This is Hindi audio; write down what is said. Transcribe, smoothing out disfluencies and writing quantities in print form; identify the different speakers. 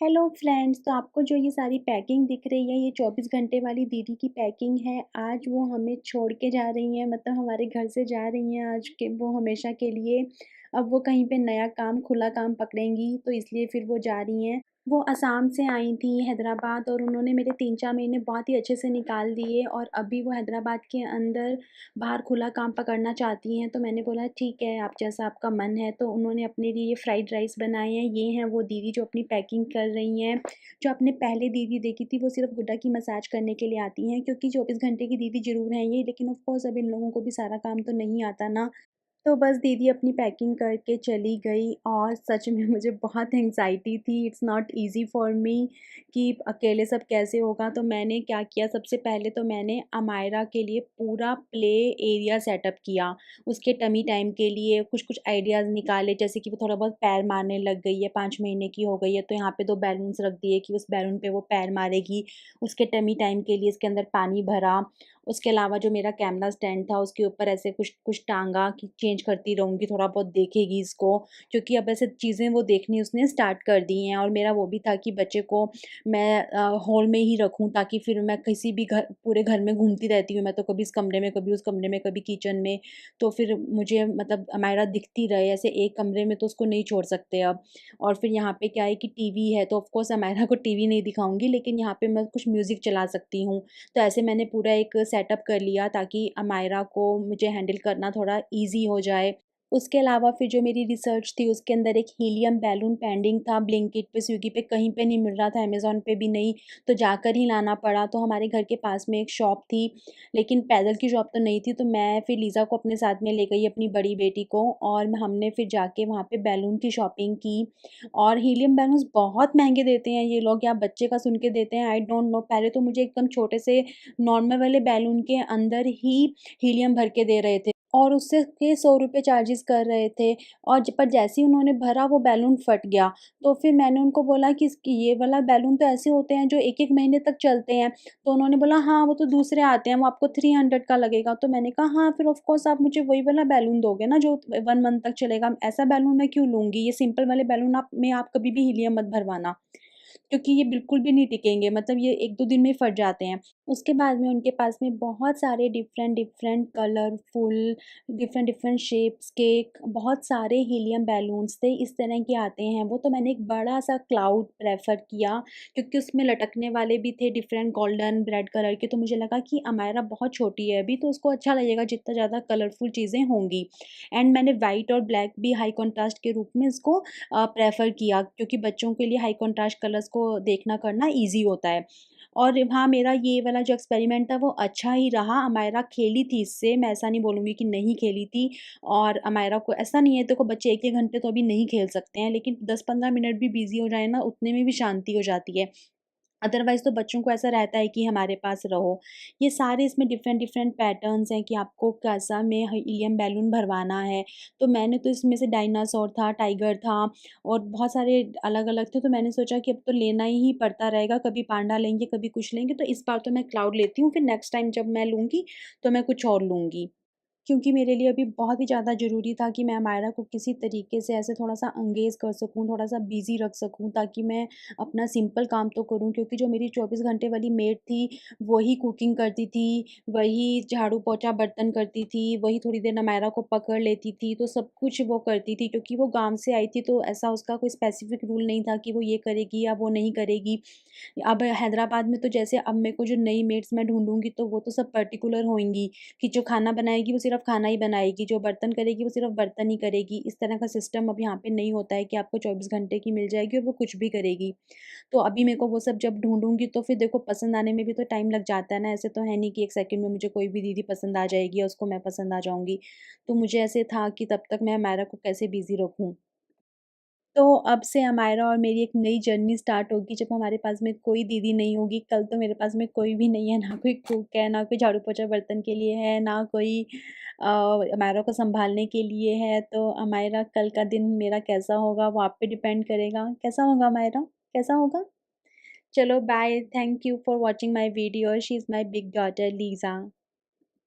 Speaker 1: हेलो फ्रेंड्स, तो आपको जो ये सारी पैकिंग दिख रही है, ये 24 घंटे वाली दीदी की पैकिंग है। आज वो हमें छोड़ के जा रही हैं, मतलब हमारे घर से जा रही हैं आज के वो हमेशा के लिए। अब वो कहीं पे नया काम, खुला काम पकड़ेंगी, तो इसलिए फिर वो जा रही हैं। वो असम से आई थी हैदराबाद और उन्होंने मेरे 3-4 महीने बहुत ही अच्छे से निकाल दिए और अभी वो हैदराबाद के अंदर बाहर खुला काम पकड़ना चाहती हैं। तो मैंने बोला ठीक है, आप जैसा आपका मन है। तो उन्होंने अपने लिए ये फ्राइड राइस बनाए हैं। ये हैं वो दीदी जो अपनी पैकिंग कर रही हैं। जो आपने पहले दीदी देखी थी वो सिर्फ़ गुड्डा की मसाज करने के लिए आती हैं, क्योंकि 24 घंटे की दीदी ज़रूर हैं ये, लेकिन ऑफ़ कोर्स अब इन लोगों को भी सारा काम तो नहीं आता ना। तो बस दीदी अपनी पैकिंग करके चली गई और सच में मुझे बहुत एंग्ज़ायटी थी। It's not easy for me कि अकेले सब कैसे होगा। तो मैंने क्या किया, सबसे पहले तो मैंने अमायरा के लिए पूरा प्ले एरिया सेटअप किया। उसके टमी टाइम के लिए कुछ-कुछ आइडियाज़ निकाले, जैसे कि वो थोड़ा बहुत पैर मारने लग गई है, 5 महीने की हो गई है, तो यहाँ पे 2 बैलून्स रख दिए कि उस बैलून पे वो पैर मारेगी। उसके टमी टाइम के लिए इसके अंदर पानी भरा। उसके अलावा जो मेरा कैमरा स्टैंड था उसके ऊपर ऐसे कुछ टाँगा कि चेंज करती रहूँगी, थोड़ा बहुत देखेगी इसको, क्योंकि अब ऐसे चीज़ें वो देखनी उसने स्टार्ट कर दी हैं। और मेरा वो भी था कि बच्चे को मैं हॉल में ही रखूँ, ताकि फिर मैं किसी भी घर, पूरे घर में घूमती रहती हूँ मैं, तो कभी इस कमरे में, कभी उस कमरे में, कभी किचन में, तो फिर मुझे मतलब अमायरा दिखती रहे ऐसे एक कमरे में, तो उसको नहीं छोड़ सकते अब। और फिर यहाँ पे क्या है कि टीवी है, तो ऑफ़ कोर्स अमायरा को टीवी नहीं दिखाऊँगी, लेकिन यहाँ पे मैं कुछ म्यूज़िक चला सकती हूँ। तो ऐसे मैंने पूरा एक सेटअप कर लिया ताकि अमायरा को मुझे हैंडल करना थोड़ा ईज़ी हो जाए। उसके अलावा फिर जो मेरी रिसर्च थी उसके अंदर एक हीलियम बैलून पेंडिंग था, ब्लिंकिट पे, स्विगी पे कहीं पे नहीं मिल रहा था, अमेज़न पे भी नहीं, तो जाकर ही लाना पड़ा। तो हमारे घर के पास में एक शॉप थी, लेकिन पैदल की शॉप तो नहीं थी, तो मैं फिर लीज़ा को अपने साथ में ले गई, अपनी बड़ी बेटी को, और हमने फिर जाके वहाँ पे बैलून की शॉपिंग की। और हीलियम बैलून्स बहुत महँगे देते हैं ये लोग, या बच्चे का सुन के देते हैं, आई डोंट नो। पहले तो मुझे एकदम छोटे से नॉर्मल वाले बैलून के अंदर ही हीलियम भर के दे रहे थे और उससे के ₹100 चार्जेस कर रहे थे। और पर जैसे ही उन्होंने भरा वो बैलून फट गया। तो फिर मैंने उनको बोला कि इसकी ये वाला बैलून तो ऐसे होते हैं जो 1-1 महीने तक चलते हैं। तो उन्होंने बोला हाँ, वो तो दूसरे आते हैं, वो आपको 300 का लगेगा। तो मैंने कहा हाँ, फिर ऑफ़ कोर्स आप मुझे वही वाला बैलून दोगे ना जो 1 मंथ तक चलेगा। ऐसा बैलून मैं क्यों लूँगी? ये सिंपल वाले बैलून आप कभी भी हीलियम मत भरवाना, क्योंकि ये बिल्कुल भी नहीं टिकेंगे, मतलब ये 1-2 दिन में ही फट जाते हैं। उसके बाद में उनके पास में बहुत सारे डिफ़रेंट-डिफ़रेंट कलरफुल, डिफ़रेंट-डिफ़रेंट शेप्स के बहुत सारे हीलियम बैलून्स थे, इस तरह के आते हैं वो। तो मैंने एक बड़ा-सा क्लाउड प्रेफ़र किया, क्योंकि उसमें लटकने वाले भी थे डिफ़रेंट गोल्डन, रेड कलर के। तो मुझे लगा कि अमायरा बहुत छोटी है अभी, तो उसको अच्छा लगेगा जितना ज़्यादा कलरफुल चीज़ें होंगी। एंड मैंने व्हाइट और ब्लैक भी हाई कंट्रास्ट के रूप में इसको प्रेफ़र किया, क्योंकि बच्चों के लिए हाई कंट्रास्ट कलर्स को देखना करना ईज़ी होता है। और हाँ, मेरा ये वाला जो एक्सपेरिमेंट था वो अच्छा ही रहा। अमायरा खेली थी इससे, मैं ऐसा नहीं बोलूँगी कि नहीं खेली थी। और अमायरा को ऐसा नहीं है, देखो बच्चे 1-1 घंटे तो अभी नहीं खेल सकते हैं, लेकिन 10-15 मिनट भी बिज़ी हो जाए ना, उतने में भी शांति हो जाती है। अदरवाइज़ तो बच्चों को ऐसा रहता है कि हमारे पास रहो। ये सारे इसमें डिफ़रेंट-डिफ़रेंट पैटर्न्स हैं कि आपको कैसा में हीलियम बैलून भरवाना है। तो मैंने तो इसमें से डायनासोर था, टाइगर था और बहुत सारे अलग-अलग थे, तो मैंने सोचा कि अब तो लेना ही पड़ता रहेगा, कभी पांडा लेंगे, कभी कुछ लेंगे, तो इस बार तो मैं क्लाउड लेती हूँ, फिर नेक्स्ट टाइम जब मैं लूँगी, तो मैं कुछ और लूँगी। क्योंकि मेरे लिए अभी बहुत ही ज़्यादा ज़रूरी था कि मैं अमायरा को किसी तरीके से ऐसे थोड़ा-सा एंगेज कर सकूँ, थोड़ा-सा बिज़ी रख सकूँ, ताकि मैं अपना सिंपल काम तो करूँ, क्योंकि जो मेरी 24 घंटे वाली मेड थी, वही कुकिंग करती थी, वही झाड़ू-पोंछा बर्तन करती थी, वही थोड़ी देर अमायरा को पकड़ लेती थी, तो सब कुछ वो करती थी, क्योंकि वो गाँव से आई थी, तो ऐसा उसका कोई स्पेसिफ़िक रूल नहीं था कि वो ये करेगी या वो नहीं करेगी। अब हैदराबाद में तो जैसे अब मेरे को जो नई मेड्स मैं ढूँढूँगी, तो वो तो सब पर्टिकुलर होंगी कि जो खाना बनाएगी वो सिर्फ़ खाना ही बनाएगी, जो बर्तन करेगी वो सिर्फ़ बर्तन ही करेगी। इस तरह का सिस्टम अब यहाँ पे नहीं होता है कि आपको 24 घंटे की मिल जाएगी और वो कुछ भी करेगी। तो अभी मेरे को वो सब जब ढूँढूँगी, तो फिर देखो पसंद आने में भी तो टाइम लग जाता है ना, ऐसे तो है नहीं कि 1 सेकंड में मुझे कोई भी दीदी पसंद आ जाएगी या उसको मैं पसंद आ जाऊँगी। तो मुझे ऐसे था कि तब तक मैं अमायरा को कैसे बिज़ी रखूँ। तो अब से हमारा और मेरी एक नई जर्नी स्टार्ट होगी, जब हमारे पास में कोई दीदी नहीं होगी। कल तो मेरे पास में कोई भी नहीं है, ना कोई कुक है, ना कोई झाड़ू-पोंछा बर्तन के लिए है, ना कोई अमायरा को सँभालने के लिए है। तो अमायरा कल का दिन मेरा कैसा होगा वो आप पे डिपेंड करेगा। कैसा होगा अमायरा? कैसा होगा? चलो bye, thank you for watching my video. She is my big daughter Lisa.